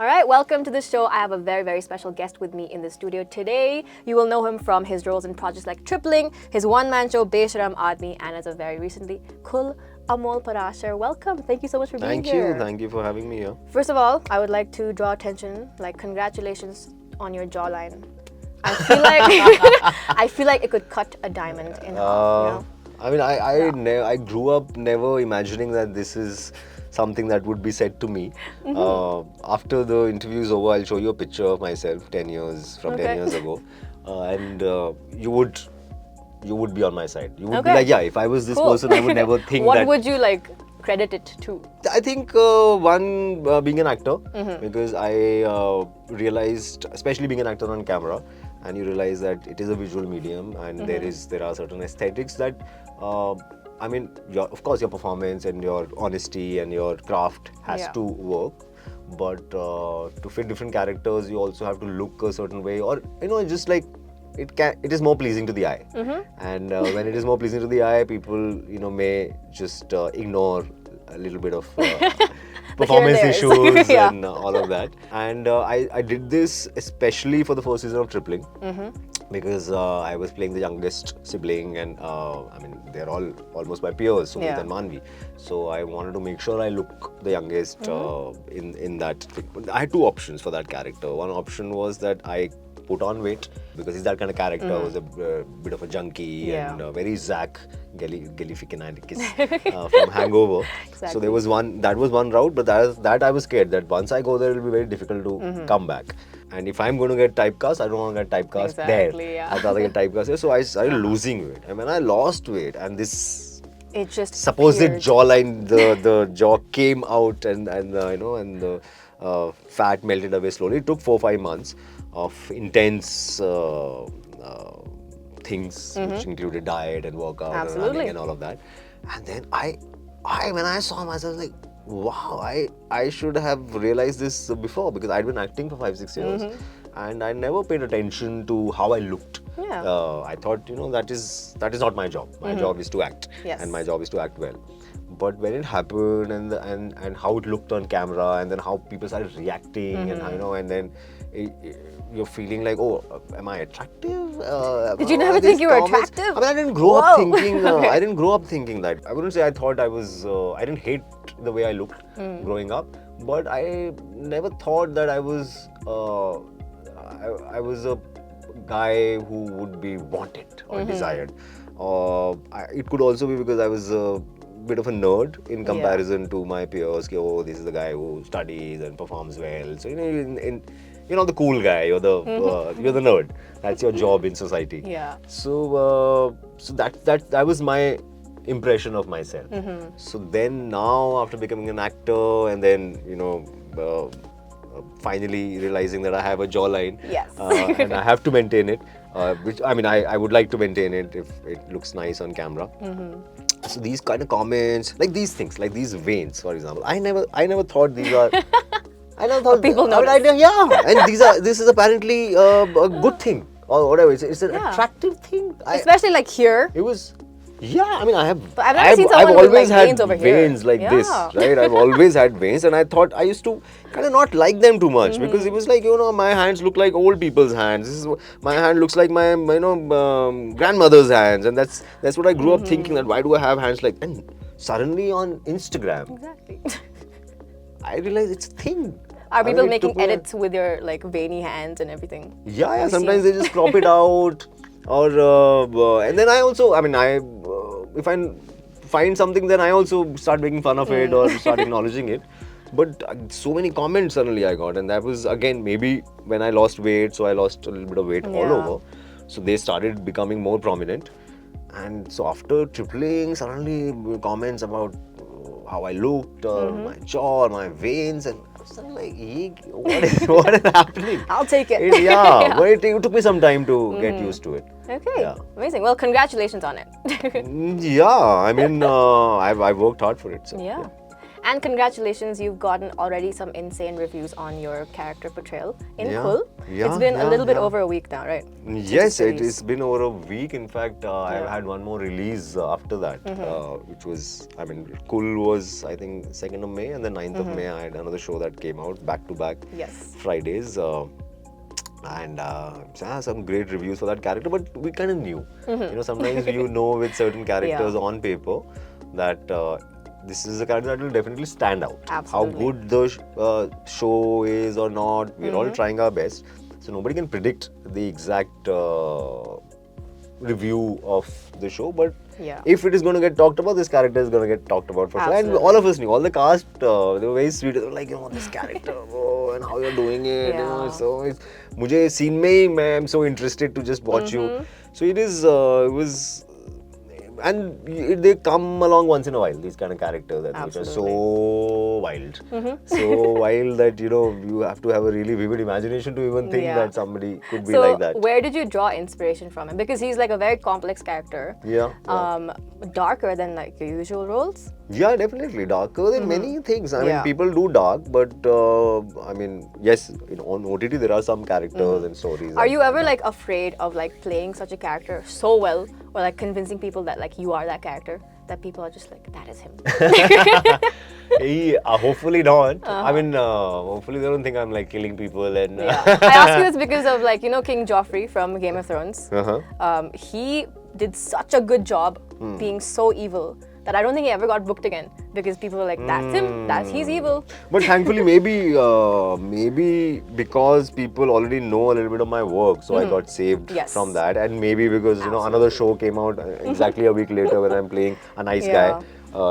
All right, welcome to the show. I have a very, very special guest with me in the studio today. You will know him from his roles in projects like Tripling, his one-man show Besharam Aadmi, and as of very recently, Kul Amol Parashar. Welcome. Thank you so much for being here. Thank you for having me here. First of all, I would like to draw attention, congratulations on your jawline. I feel like I feel like it could cut a diamond in half. I mean, I grew up never imagining that this is something that would be said to me. After the interview is over, I'll show you a picture of myself 10 years ago, and you would be on my side. You would be like, yeah, if I was this person, I would never think what that. What would you credit it to? I think being an actor, because I realized, especially being an actor on camera, and you realize that it is a visual medium, and there are certain aesthetics that. I mean, of course, your performance and your honesty and your craft has to work, but to fit different characters, you also have to look a certain way, or just like it is more pleasing to the eye. And when it is more pleasing to the eye, people may just ignore a little bit of performance issues and all of that. And I did this especially for the first season of Tripling. Because I was playing the youngest sibling, and I mean, they're all almost my peers, Sumit and Manvi. So I wanted to make sure I look the youngest in that thing. I had two options for that character. One option was that I put on weight, because he's that kind of character. Was a bit of a junkie and very Zach Galifianakis from Hangover. Exactly. So there was that was one route, but that I was scared that once I go there, it will be very difficult to come back. And if I'm going to get typecast, I don't want to get typecast there. I'd rather get typecast there. So I started losing weight. And when I lost weight, and this supposed jawline, the jaw came out, and the fat melted away slowly. It took 4-5 months of intense things, which included diet and workout and running and all of that. And then when I saw myself, like, wow, I should have realized this before, because I'd been acting for 5-6 years and I never paid attention to how I looked. I thought, that is not my job. My job is to act, and my job is to act well. But when it happened, and how it looked on camera, and then how people started reacting, and then you're feeling like, oh, am I attractive? Did you never think you were attractive? I mean, I didn't grow up thinking. I didn't grow up thinking that. I wouldn't say I thought I was. I didn't hate the way I looked growing up, but I never thought that I was. I was a guy who would be wanted or desired. It could also be because I was a bit of a nerd in comparison to my peers. Oh, this is the guy who studies and performs well. So the cool guy. You're the nerd. That's your job in society. Yeah. So that was my impression of myself. So then now, after becoming an actor, and then finally realizing that I have a jawline, and I have to maintain it, which I mean I would like to maintain it if it looks nice on camera. So these kind of comments, like these things, like these veins, for example, I never thought these are. I never thought people know. And this is apparently a good thing or whatever. It's an attractive thing. Especially like here. It was. Yeah, I mean, But I've never seen someone always with had veins over veins here. like this, right? I've always had veins, and I thought I used to kind of not like them too much, because it was like, my hands look like old people's hands. My hand looks like my grandmother's hands, and that's what I grew up thinking, that why do I have hands like? And suddenly on Instagram, I realized it's a thing. Are people making edits with your veiny hands and everything? Yeah. Sometimes they just crop it out, or and then I also, I mean, if I find something, then I also start making fun of it or start acknowledging it. But so many comments suddenly I got, and that was again maybe when I lost weight, so I lost a little bit of weight all over. So they started becoming more prominent, and so after Tripling, suddenly comments about how I looked, or my jaw, or my veins, and I was like, what is happening? I'll take it. But it took me some time to get used to it. Okay, amazing. Well, congratulations on it. I mean, I've worked hard for it. So, And congratulations, you've gotten already some insane reviews on your character portrayal in Kul. It's been a little bit over a week now, right? Yes, it's been over a week. In fact, I've had one more release after that, which was, I mean, Kul was, I think, 2nd of May, and then 9th of May, I had another show that came out back to back Fridays. And some great reviews for that character, but we kind of knew. Sometimes you know with certain characters on paper that this is a character that will definitely stand out. Absolutely. How good the show is or not, we're all trying our best. So nobody can predict the exact review of the show, but if it is going to get talked about, this character is going to get talked about for sure. And all of us knew, all the cast, they were very sweet. They were like, this character, and how you're doing it. So it's, mujhe scene mein hi, I'm so interested to just watch you. So it is, it was. And they come along once in a while, these kind of characters which are so wild. So wild that, you have to have a really vivid imagination to even think that somebody could be like that. So, where did you draw inspiration from him? Because he's like a very complex character. Darker than like your usual roles? Yeah, definitely. Darker than many things. I mean, people do dark, but I mean, yes, on OTT there are some characters and stories. Are you ever like afraid of like playing such a character so well, or like convincing people that like you are that character, that people are just like, that is him? Hopefully not. I mean, hopefully they don't think I'm like killing people and. I ask you this because of like King Joffrey from Game of Thrones. He did such a good job being so evil that I don't think he ever got booked again, because people were like, that's him, he's evil. But thankfully, maybe because people already know a little bit of my work, so I got saved from that. And maybe because another show came out exactly a week later when I'm playing a nice guy.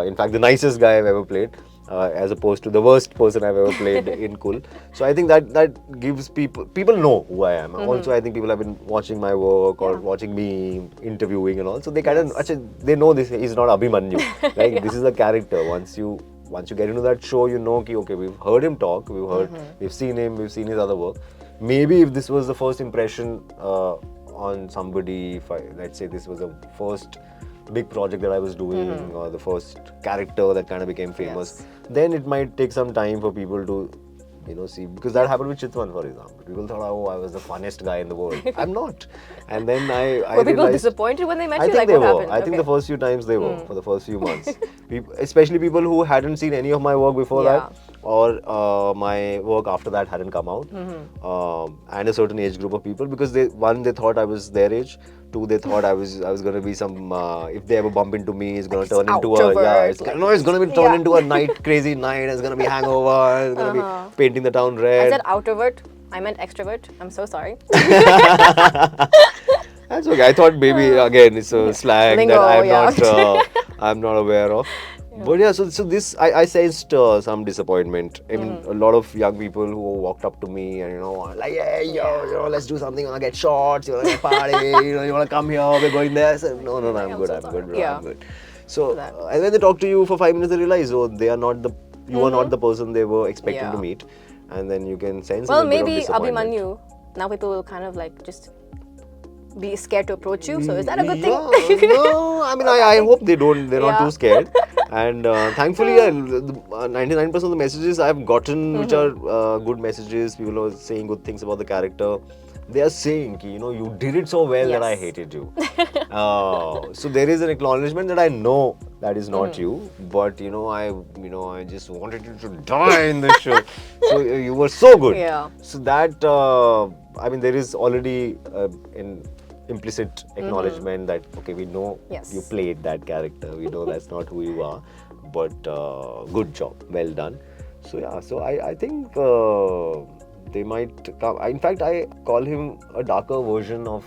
In fact, the nicest guy I've ever played, as opposed to the worst person I've ever played in Kul. So I think that gives people know who I am. Also, I think people have been watching my work or watching me interviewing and all. So they kind of, they know this is not Abhimanyu. Like this is a character. Once you get into that show, you know, okay, we've heard him talk, we've seen him, we've seen his other work. Maybe if this was the first impression on somebody, let's say this was the first big project that I was doing, or the first character that kind of became famous, then it might take some time for people to, see, because that happened with Chitvan, for example. People thought, oh, I was the funniest guy in the world. I'm not. And then I were people disappointed when they met you? I think like, they what were. happened? I think the first few times they were, for the first few months. Especially people who hadn't seen any of my work before that, or my work after that hadn't come out, and a certain age group of people, because they thought I was their age. Two, they thought I was going to be some. If they ever bump into me, it's going to turn into it's going to be turned into a crazy night. It's going to be hangover. It's going to be painting the town red. I said outrovert. I meant extrovert. I'm so sorry. That's okay. I thought maybe again it's a slang Lingo, that I'm not aware of. But yeah, so this I sensed some disappointment. I mean, a lot of young people who walked up to me and like, hey, let's do something. You wanna get shots? You wanna get party? You wanna come here? We're going there. I said, no, I'm good. I'm good, bro. I'm good. So and when they talk to you for 5 minutes, they realize, they are not you are not the person they were expecting to meet, and then you can sense. Well, maybe Abhimanyu. Now people will kind of like just be scared to approach you. So is that a good thing? No, I mean, I hope they don't. They're not too scared. And thankfully, 99% of the messages I've gotten, which are good messages, people are saying good things about the character. They are saying, you did it so well that I hated you. So there is an acknowledgement that I know that is not you, but I just wanted you to die in this show. So you were so good. So that I mean, there is already an implicit acknowledgement that we know you played that character. We know that's not who you are, but good job, well done. So I think. They might come. In fact, I call him a darker version of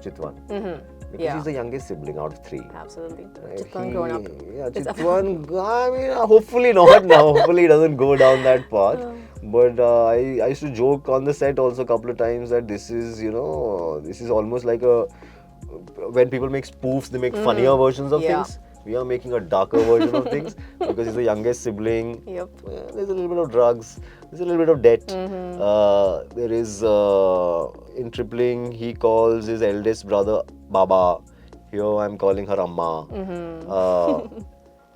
Chitvan. Because he's the youngest sibling out of 3. Absolutely. Chitvan grown up. Yeah, Chitvan, I mean, hopefully not now. Hopefully he doesn't go down that path. But I used to joke on the set also a couple of times that this is, this is almost like when people make spoofs, they make funnier versions of things. We are making a darker version of things because he's the youngest sibling. There's a little bit of drugs. There's a little bit of debt. There is, in tripling, he calls his eldest brother Baba. Here I'm calling her Amma.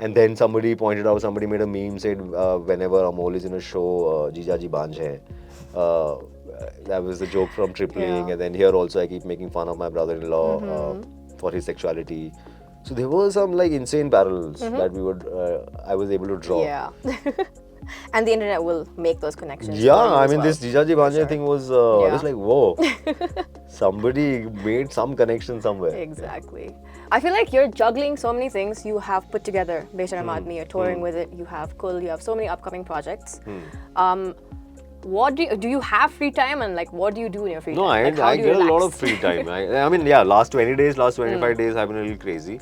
And then somebody pointed out, somebody made a meme, said whenever Amol is in a show, Jijaji Banj hai. That was the joke from Tripling. And then here also I keep making fun of my brother-in-law for his sexuality. So there were some like insane parallels that I was able to draw. Yeah. And the internet will make those connections. Yeah, for you I as mean, well. this Jijaji Banja thing was, I was like, whoa. Somebody made some connection somewhere. Exactly. I feel like you're juggling so many things you have put together. Besharam Aadmi, you're touring with it, you have Kul, you have so many upcoming projects. What do you have free time, and like what do you do in your free time? No, Like, how I do you get a lot relax? of free time. I mean, yeah, last 20 days, last 25 days have been a little crazy.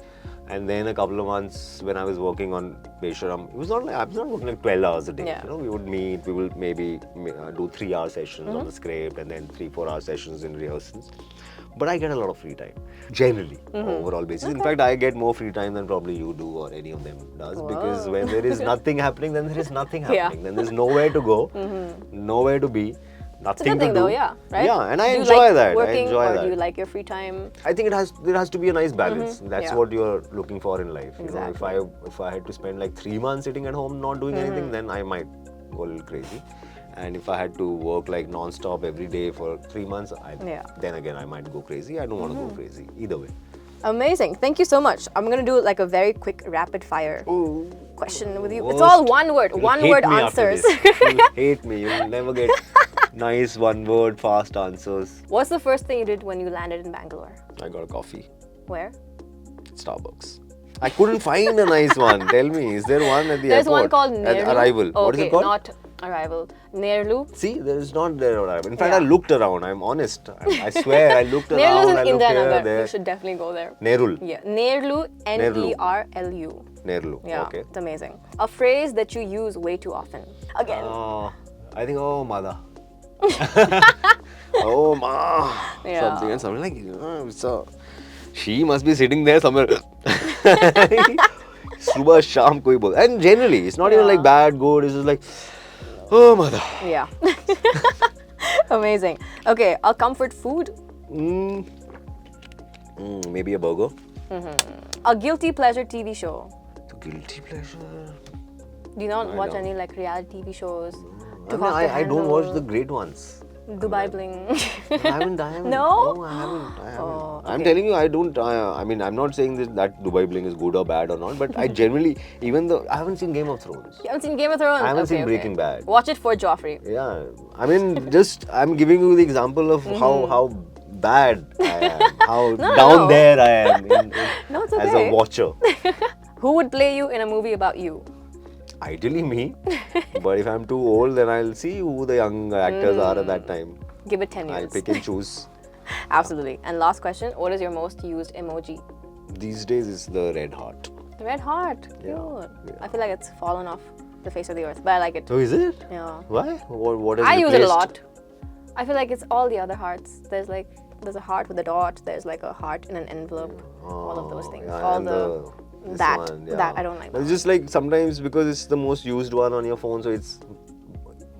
And then a couple of months when I was working on Besharam, it was not like, I was not working like 12 hours a day. Yeah. You know, we would meet, we will maybe do 3-hour sessions on the script and then 3-4 hour sessions in rehearsals. But I get a lot of free time, generally, overall basis. In fact, I get more free time than probably you do or any of them does. Because when there is nothing happening, then there is nothing happening. Then there's nowhere to go, nowhere to be. Nothing It's a good thing to do. though, yeah, right? Yeah, and I Do you enjoy like that. Working, I enjoy or that. do you like your free time? I think there has to be a nice balance. That's Yeah. what you're looking for in life. You know, Exactly. if I had to spend like 3 months sitting at home not doing anything, then I might go a little crazy. And if I had to work like non-stop every day for 3 months, then again I might go crazy. I don't want to go crazy either way. Amazing. Thank you so much. I'm going to do like a very quick rapid fire question with you. It's Worst. all one word, You'll one hate word me after answers. this. You'll hate me. You'll never get nice one word fast answers. What's the first thing you did when you landed in Bangalore? I got a coffee. Where? Starbucks. I couldn't find a nice one. Tell me, is there one at the There's airport? one called At Nerlu. Arrival. What is it called? Not Arrival. Nerlu. See, there is not there at Arrival. In fact, Yeah. I looked around. I'm honest. I swear, I looked Nerlu's around. in I looked here, Indiranagar. there. You should definitely go there. Nerul. Yeah. Nerlu. Nerlu. Nerlu. Yeah. Okay. It's amazing. A phrase that you use way too often. Again. I think, oh, mother. Oh, ma. Yeah. Something like, so she must be sitting there somewhere. Subah, sham, koi bol. And generally, it's not even like bad, good. It's just like, oh, mother. Yeah. Amazing. Okay, a comfort food. Maybe a burger. A guilty pleasure TV show. So guilty pleasure. Do you not watch any like reality TV shows? I don't watch the great ones. Dubai Bling. I haven't. No? I haven't. Oh, I'm okay. telling you, I don't. I mean, I'm not saying that Dubai Bling is good or bad or not, but I generally, even though I haven't seen Game of Thrones. You haven't seen Game of Thrones? I haven't Okay, seen Breaking Bad. Watch it for Joffrey. Yeah, I mean, just I'm giving you the example of how bad I am, how down there I am No, it's as okay. a watcher. Who would play you in a movie about you? Ideally me, but if I'm too old, then I'll see who the young actors are at that time. Give it 10 years. I'll pick and choose. Absolutely. And last question, what is your most used emoji? These days it's the red heart. The red heart. Cute. Yeah. I feel like it's fallen off the face of the earth, but I like it. So is it? Yeah. Why? What is I use it a replaced? lot. I feel like it's all the other hearts. There's a heart with a dot. There's like a heart in an envelope. All of those things. Yeah, all and this that one, yeah. that I don't like. It's just like sometimes because it's the most used one on your phone, so it's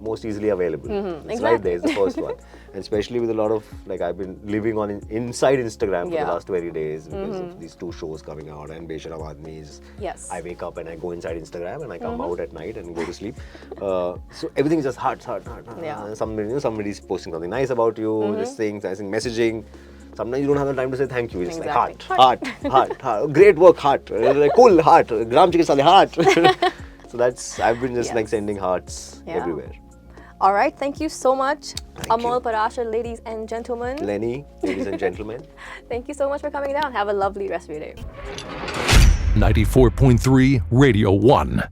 most easily available. It's right there, it's the first one. And especially with a lot of, like I've been living on inside Instagram for the last 20 days because of these 2 shows coming out and Besharam Aadmi is, Yes. I wake up and I go inside Instagram and I come out at night and go to sleep. So everything is just heart. Yeah. And somebody's posting something nice about you, just saying, messaging. Sometimes you don't have the time to say thank you. It's Exactly. like heart. Great work, heart. Like, cool, heart. Gram Chikitsale, heart. So I've been just like sending hearts everywhere. All right, thank you so much, Thank Amol you. Parashar, ladies and gentlemen. Lenny, ladies and gentlemen. Thank you so much for coming down. Have a lovely rest of your day. 94.3 Radio 1.